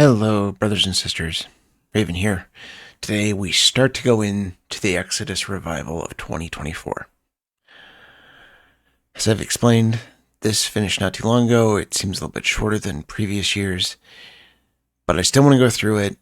Hello, brothers and sisters. Raven here. Today we start to go into the Exodus revival of 2024. As I've explained, this finished not too long ago. It seems a little bit shorter than previous years, but I still want to go through it.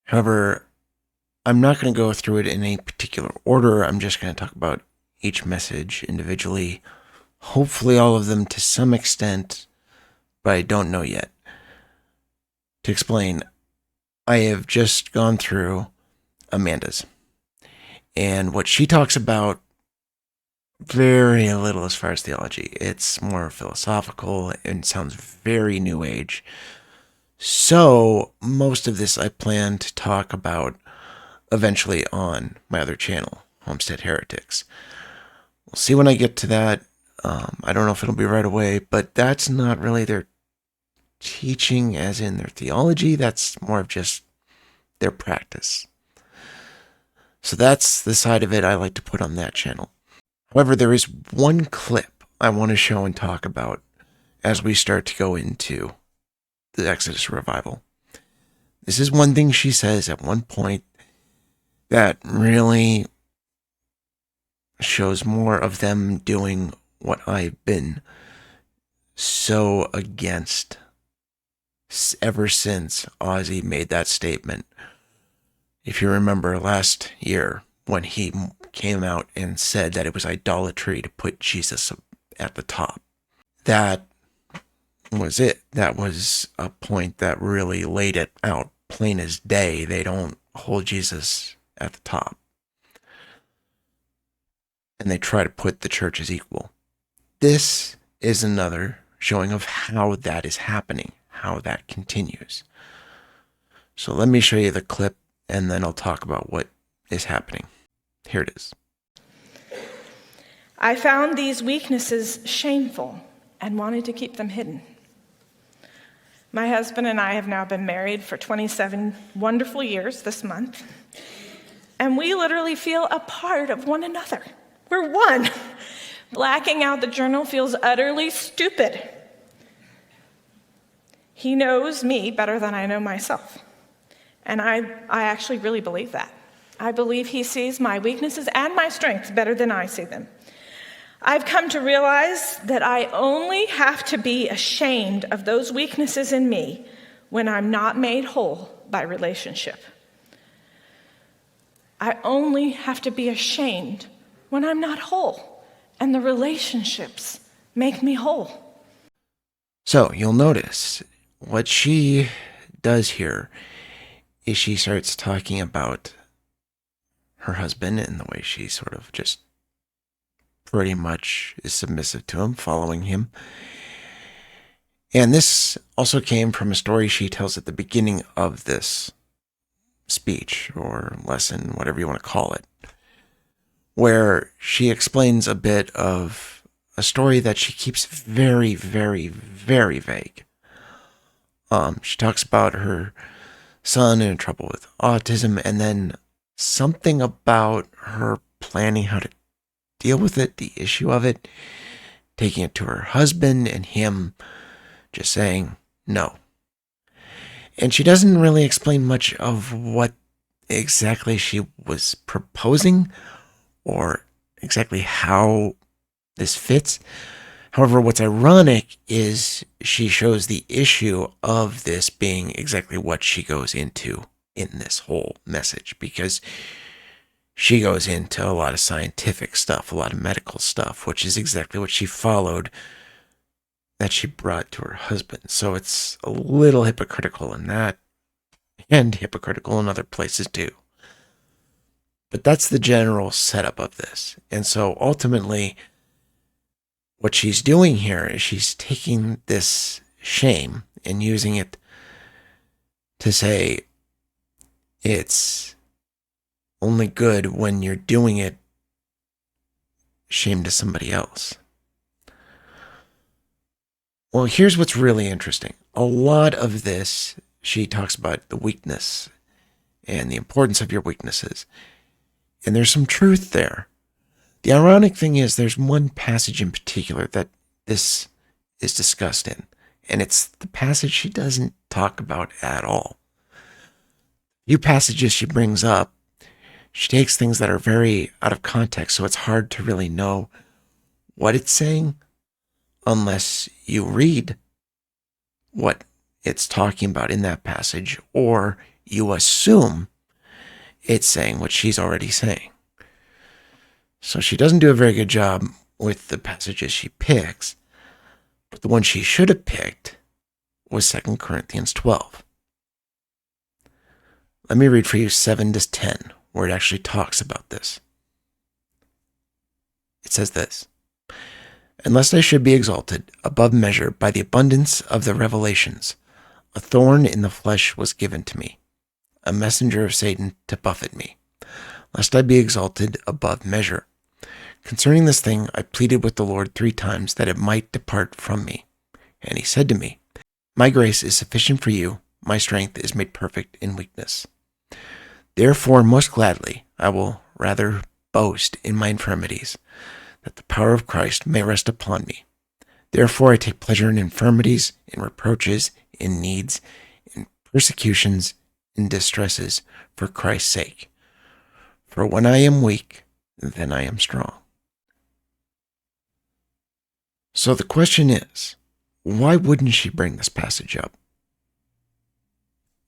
However, I'm not going to go through it in a particular order. I'm just going to talk about each message individually. Hopefully all of them to some extent, but I don't know yet. To explain, I have just gone through Amanda's, and what she talks about, very little as far as theology. It's more philosophical and sounds very new age. So most of this I plan to talk about eventually on my other channel, Homestead Heretics. We'll see when I get to that. I don't know if it'll be right away, but that's not really their teaching as in their theology. That's more of just their practice. So that's the side of it I like to put on that channel. However, there is one clip I want to show and talk about as we start to go into the Exodus revival. This is one thing she says at one point that really shows more of them doing what I've been so against ever since Ozzy made that statement. If you remember last year when he came out and said that it was idolatry to put Jesus at the top, that was it. That was a point that really laid it out plain as day. They don't hold Jesus at the top, and they try to put the church as equal. This is another showing of how that is happening, how that continues. So let me show you the clip, and then I'll talk about what is happening. Here it is. I found these weaknesses shameful and wanted to keep them hidden. My husband and I have now been married for 27 wonderful years this month, and we literally feel a part of one another. We're one. Blacking out the journal feels utterly stupid. He knows me better than I know myself. And I actually really believe that. I believe he sees my weaknesses and my strengths better than I see them. I've come to realize that I only have to be ashamed of those weaknesses in me when I'm not made whole by relationship. I only have to be ashamed when I'm not whole, and the relationships make me whole. So you'll notice what she does here is she starts talking about her husband and the way she sort of just pretty much is submissive to him, following him. And this also came from a story she tells at the beginning of this speech or lesson, whatever you want to call it, where she explains a bit of a story that she keeps very, very, very vague. She talks about her son in trouble with autism, and then something about her planning how to deal with it, the issue of it, taking it to her husband, and him just saying no. And she doesn't really explain much of what exactly she was proposing or exactly how this fits. However, what's ironic is she shows the issue of this being exactly what she goes into in this whole message, because she goes into a lot of scientific stuff, a lot of medical stuff, which is exactly what she followed that she brought to her husband. So it's a little hypocritical in that, and hypocritical in other places too. But that's the general setup of this. And so ultimately, what she's doing here is she's taking this shame and using it to say it's only good when you're doing it shame to somebody else. Well, here's what's really interesting. A lot of this, she talks about the weakness and the importance of your weaknesses. And there's some truth there. The ironic thing is there's one passage in particular that this is discussed in, and it's the passage she doesn't talk about at all. Few passages she brings up, she takes things that are very out of context, so it's hard to really know what it's saying unless you read what it's talking about in that passage, or you assume it's saying what she's already saying. So she doesn't do a very good job with the passages she picks, but the one she should have picked was 2 Corinthians 12. Let me read for you 7 to 10, where it actually talks about this. It says this: "Unless I should be exalted above measure by the abundance of the revelations, a thorn in the flesh was given to me, a messenger of Satan to buffet me, lest I be exalted above measure. Concerning this thing, I pleaded with the Lord 3 times that it might depart from me. And he said to me, My grace is sufficient for you, my strength is made perfect in weakness. Therefore, most gladly, I will rather boast in my infirmities, that the power of Christ may rest upon me. Therefore, I take pleasure in infirmities, in reproaches, in needs, in persecutions, in distresses, for Christ's sake. For when I am weak, then I am strong." So the question is, why wouldn't she bring this passage up?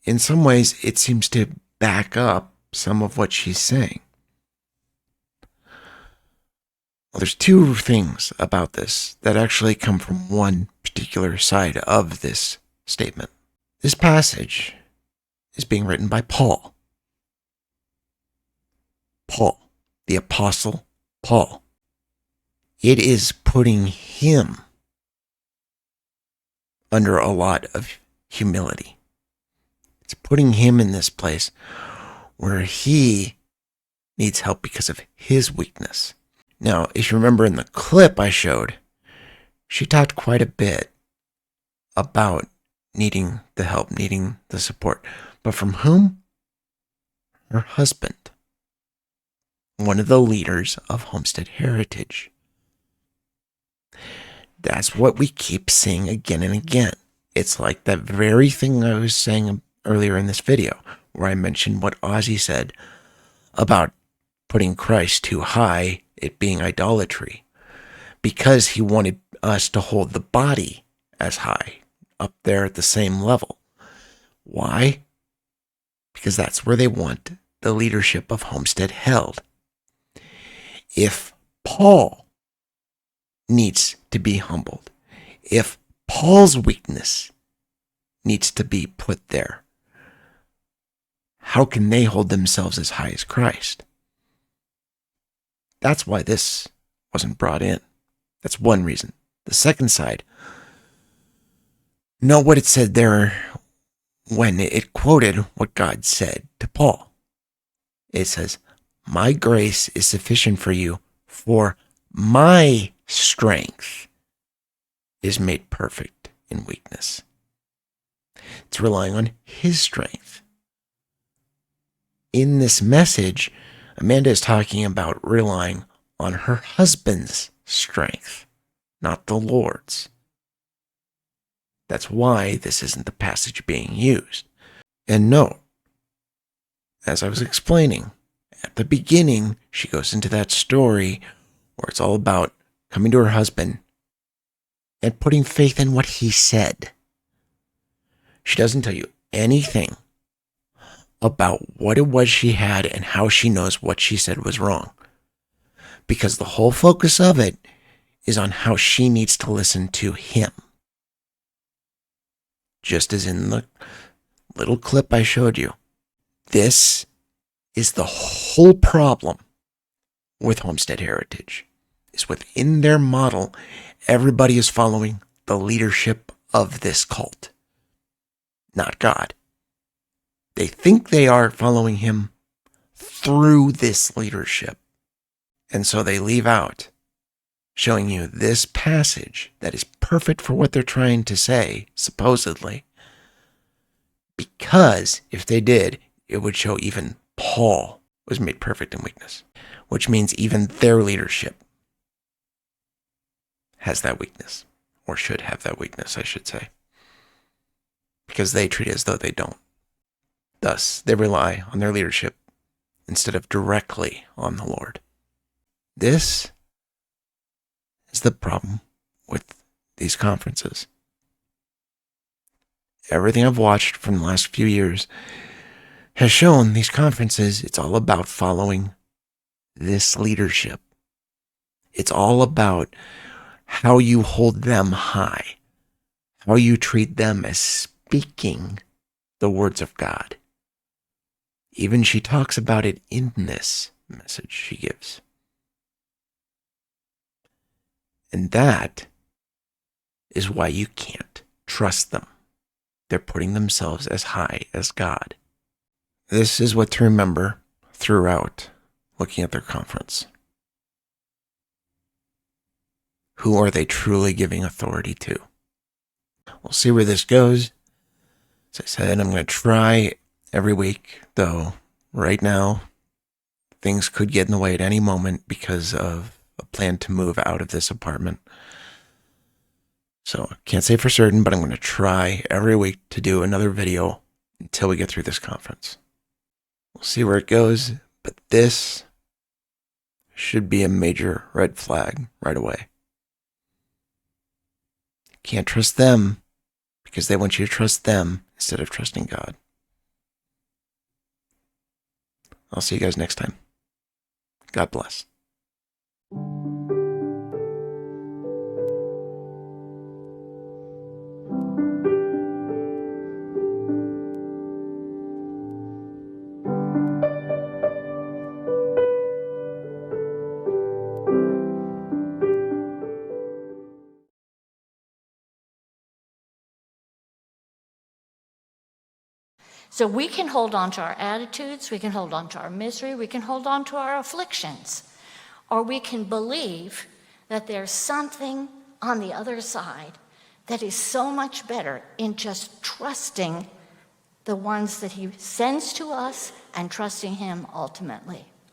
In some ways, it seems to back up some of what she's saying. Well, there's 2 things about this that actually come from one particular side of this statement. This passage is being written by Paul. Paul, the Apostle Paul. It is putting him under a lot of humility. It's putting him in this place where he needs help because of his weakness. Now, if you remember in the clip I showed, she talked quite a bit about needing the help, needing the support. But from whom? Her husband, one of the leaders of Homestead Heritage. That's what we keep seeing again and again. It's like that very thing I was saying earlier in this video, where I mentioned what Ozzy said about putting Christ too high, it being idolatry, because he wanted us to hold the body as high, up there at the same level. Why? Because that's where they want the leadership of Homestead held. If Paul needs to be humbled, if Paul's weakness needs to be put there, how can they hold themselves as high as Christ? That's why this wasn't brought in. That's one reason. The second side, know what it said there when it quoted what God said to Paul. It says, "My grace is sufficient for you, for my strength is made perfect in weakness." It's relying on his strength. In this message, Amanda is talking about relying on her husband's strength, not the Lord's. That's why this isn't the passage being used. And note, as I was explaining, at the beginning, she goes into that story where it's all about coming to her husband and putting faith in what he said. She doesn't tell you anything about what it was she had and how she knows what she said was wrong. Because the whole focus of it is on how she needs to listen to him. Just as in the little clip I showed you. This is the whole problem with Homestead Heritage. Is within their model, everybody is following the leadership of this cult, not God. They think they are following him through this leadership. And so they leave out showing you this passage that is perfect for what they're trying to say, supposedly. Because if they did, it would show even Paul was made perfect in weakness, which means even their leadership has that weakness, or should have that weakness, I should say, because they treat it as though they don't. Thus, they rely on their leadership instead of directly on the Lord. This is the problem with these conferences. Everything I've watched from the last few years has shown these conferences, it's all about following this leadership. It's all about how you hold them high, how you treat them as speaking the words of God. Even she talks about it in this message she gives. And that is why you can't trust them. They're putting themselves as high as God. This is what to remember throughout looking at their conference. Who are they truly giving authority to? We'll see where this goes. As I said, I'm going to try every week, though right now things could get in the way at any moment because of a plan to move out of this apartment. So I can't say for certain, but I'm going to try every week to do another video until we get through this conference. We'll see where it goes, but this should be a major red flag right away. Can't trust them because they want you to trust them instead of trusting God. I'll see you guys next time. God bless. So we can hold on to our attitudes, we can hold on to our misery, we can hold on to our afflictions, or we can believe that there's something on the other side that is so much better in just trusting the ones that he sends to us and trusting him ultimately.